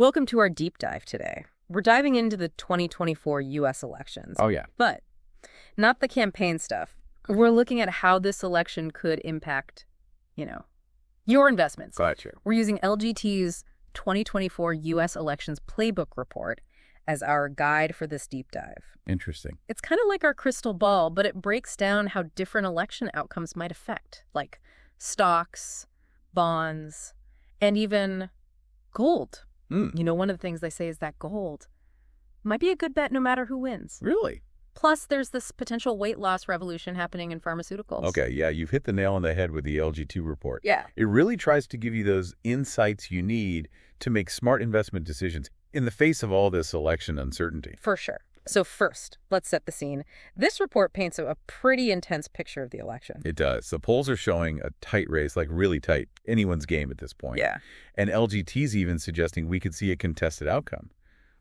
Welcome to our deep dive today. We're diving into the 2024 US elections. Oh, yeah. But not the campaign stuff. We're looking at how this election could impact, your investments. Gotcha. We're using LGT's 2024 US Elections Playbook report as our guide for this deep dive. Interesting. It's kind of like our crystal ball, but it breaks down how different election outcomes might affect, like stocks, bonds, and even gold. One of the things they say is that gold might be a good bet no matter who wins. Really? Plus, there's this potential weight loss revolution happening in pharmaceuticals. Okay, yeah, you've hit the nail on the head with the LG2 report. Yeah. It really tries to give you those insights you need to make smart investment decisions in the face of all this election uncertainty. For sure. So first, let's set the scene. This report paints a pretty intense picture of the election. It does. The polls are showing a tight race, like really tight, anyone's game at this point. Yeah. And LGT's even suggesting we could see a contested outcome,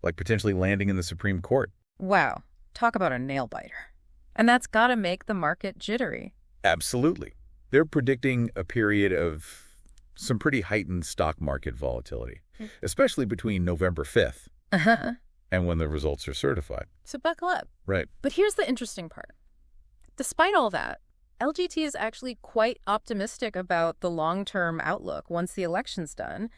like potentially landing in the Supreme Court. Wow. Talk about a nail-biter. And that's got to make the market jittery. Absolutely. They're predicting a period of some pretty heightened stock market volatility, especially between November 5th and when the results are certified. So buckle up. Right. But here's the interesting part. Despite all that, LGT is actually quite optimistic about the long-term outlook once the election's done.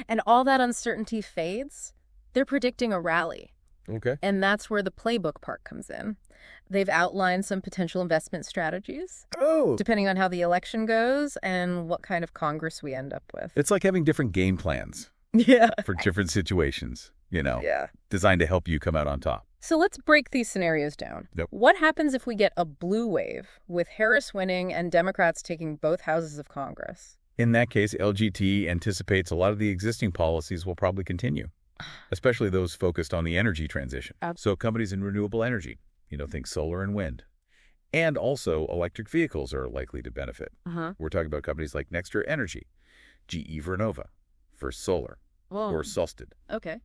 And all that uncertainty fades, they're predicting a rally. Okay. And that's where the playbook part comes in. They've outlined some potential investment strategies, depending on how the election goes and what kind of Congress we end up with. It's like having different game plans for different situations, designed to help you come out on top. So let's break these scenarios down. Yep. What happens if we get a blue wave with Harris winning and Democrats taking both houses of Congress? In that case, LGT anticipates a lot of the existing policies will probably continue, especially those focused on the energy transition. So companies in renewable energy, think solar and wind. And also electric vehicles are likely to benefit. We're talking about companies like Nexter Energy, GE Vernova, First Solar, or Solstad. Okay.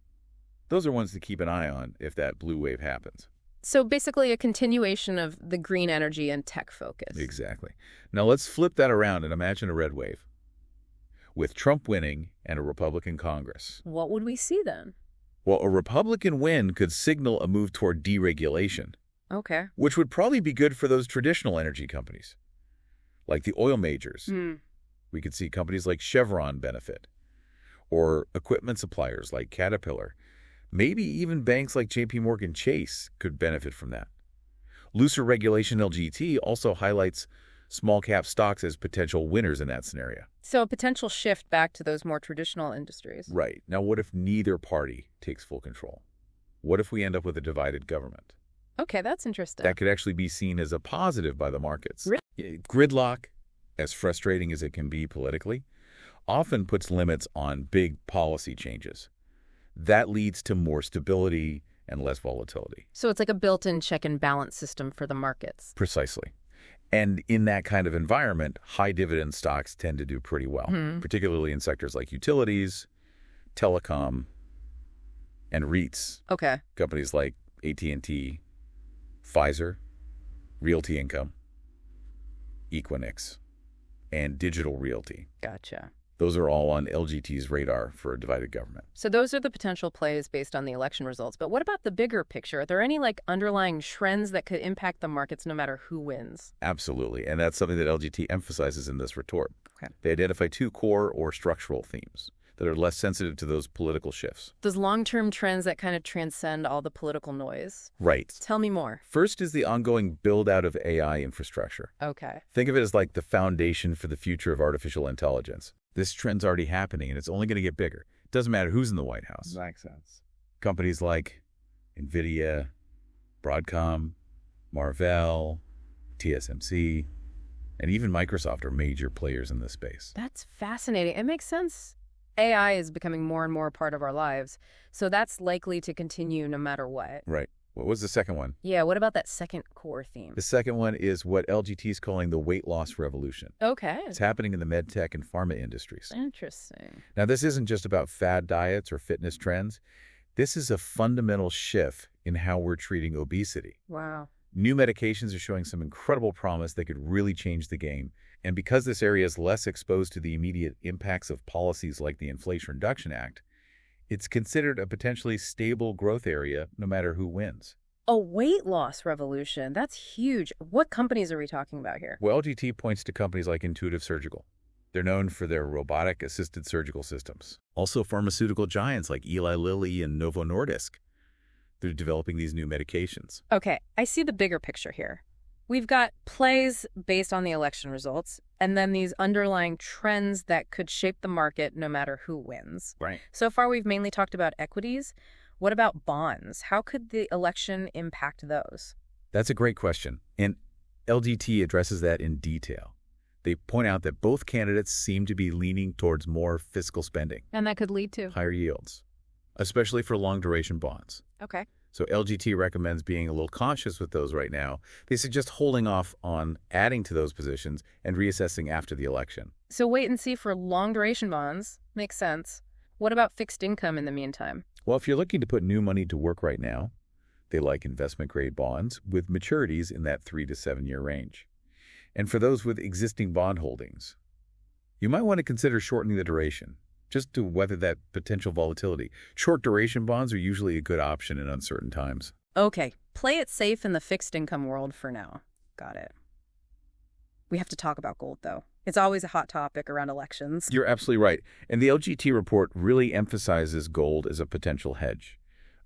Those are ones to keep an eye on if that blue wave happens. So basically a continuation of the green energy and tech focus. Exactly. Now let's flip that around and imagine a red wave. With Trump winning and a Republican Congress. What would we see then? Well, a Republican win could signal a move toward deregulation. Okay. Which would probably be good for those traditional energy companies, like the oil majors. We could see companies like Chevron benefit, or equipment suppliers like Caterpillar. Maybe even banks like JP Chase could benefit from that. Looser regulation LGT also highlights small-cap stocks as potential winners in that scenario. So a potential shift back to those more traditional industries. Right. Now, what if neither party takes full control? What if we end up with a divided government? Okay, that's interesting. That could actually be seen as a positive by the markets. Really? Gridlock, as frustrating as it can be politically, often puts limits on big policy changes. That leads to more stability and less volatility. So it's like a built-in check and balance system for the markets. Precisely. And in that kind of environment, high dividend stocks tend to do pretty well, particularly in sectors like utilities, telecom, and REITs. Okay. Companies like AT&T, Pfizer, Realty Income, Equinix, and Digital Realty. Gotcha. Those are all on LGT's radar for a divided government. So those are the potential plays based on the election results. But what about the bigger picture? Are there any underlying trends that could impact the markets no matter who wins? Absolutely. And that's something that LGT emphasizes in this retort. Okay. They identify two core or structural themes that are less sensitive to those political shifts. Those long-term trends that kind of transcend all the political noise. Right. Tell me more. First is the ongoing build-out of AI infrastructure. Okay. Think of it as like the foundation for the future of artificial intelligence. This trend's already happening, and it's only going to get bigger. It doesn't matter who's in the White House. Makes sense. Companies like NVIDIA, Broadcom, Marvell, TSMC, and even Microsoft are major players in this space. That's fascinating. It makes sense. AI is becoming more and more a part of our lives, so that's likely to continue no matter what. Right. What was the second one? Yeah, what about that second core theme? The second one is what LGT is calling the weight loss revolution. Okay. It's happening in the med tech and pharma industries. Interesting. Now, this isn't just about fad diets or fitness trends. This is a fundamental shift in how we're treating obesity. Wow. New medications are showing some incredible promise that could really change the game. And because this area is less exposed to the immediate impacts of policies like the Inflation Reduction Act, It's considered a potentially stable growth area no matter who wins. A weight loss revolution. That's huge. What companies are we talking about here? Well, LGT points to companies like Intuitive Surgical. They're known for their robotic-assisted surgical systems. Also, pharmaceutical giants like Eli Lilly and Novo Nordisk. They're developing these new medications. Okay, I see the bigger picture here. We've got plays based on the election results, and then these underlying trends that could shape the market no matter who wins. Right. So far, we've mainly talked about equities. What about bonds? How could the election impact those? That's a great question, and LGT addresses that in detail. They point out that both candidates seem to be leaning towards more fiscal spending. And that could lead to? Higher yields, especially for long-duration bonds. Okay. So LGT recommends being a little cautious with those right now. They suggest holding off on adding to those positions and reassessing after the election. So wait and see for long-duration bonds. Makes sense. What about fixed income in the meantime? Well, if you're looking to put new money to work right now, they like investment-grade bonds with maturities in that 3 to 7 year range. And for those with existing bond holdings, you might want to consider shortening the duration, just to weather that potential volatility. Short duration bonds are usually a good option in uncertain times. Okay, play it safe in the fixed income world for now. Got it. We have to talk about gold, though. It's always a hot topic around elections. You're absolutely right. And the LGT report really emphasizes gold as a potential hedge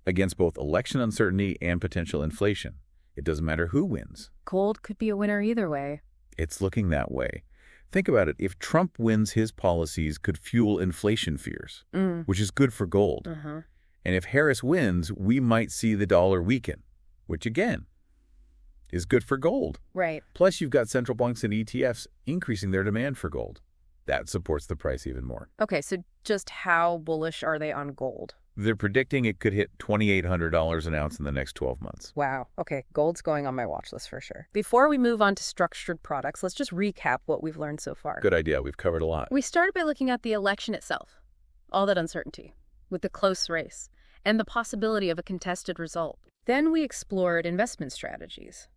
against both election uncertainty and potential inflation. It doesn't matter who wins. Gold could be a winner either way. It's looking that way. Think about it. If Trump wins, his policies could fuel inflation fears, which is good for gold. And if Harris wins, we might see the dollar weaken, which again is good for gold. Right. Plus, you've got central banks and ETFs increasing their demand for gold. That supports the price even more. Okay, so just how bullish are they on gold? They're predicting it could hit $2,800 an ounce in the next 12 months. Wow. Okay, gold's going on my watch list for sure. Before we move on to structured products, let's just recap what we've learned so far. Good idea. We've covered a lot. We started by looking at the election itself, all that uncertainty, with the close race, and the possibility of a contested result. Then we explored investment strategies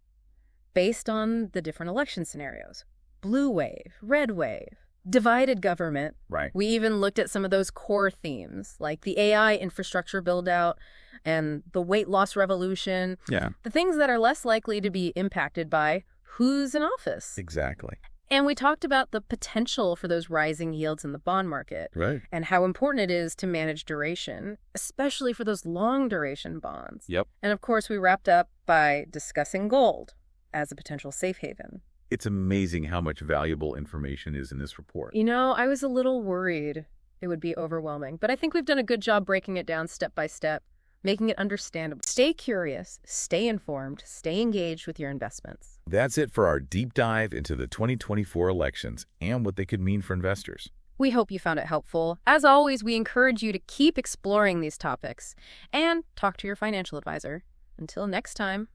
based on the different election scenarios. Blue wave, red wave, divided government. Right. We even looked at some of those core themes, like the AI infrastructure build-out and the weight loss revolution. Yeah. The things that are less likely to be impacted by who's in office. Exactly. And we talked about the potential for those rising yields in the bond market. Right. And how important it is to manage duration, especially for those long-duration bonds. Yep. And of course, we wrapped up by discussing gold as a potential safe haven. It's amazing how much valuable information is in this report. You know, I was a little worried it would be overwhelming, but I think we've done a good job breaking it down step by step, making it understandable. Stay curious, stay informed, stay engaged with your investments. That's it for our deep dive into the 2024 elections and what they could mean for investors. We hope you found it helpful. As always, we encourage you to keep exploring these topics and talk to your financial advisor. Until next time.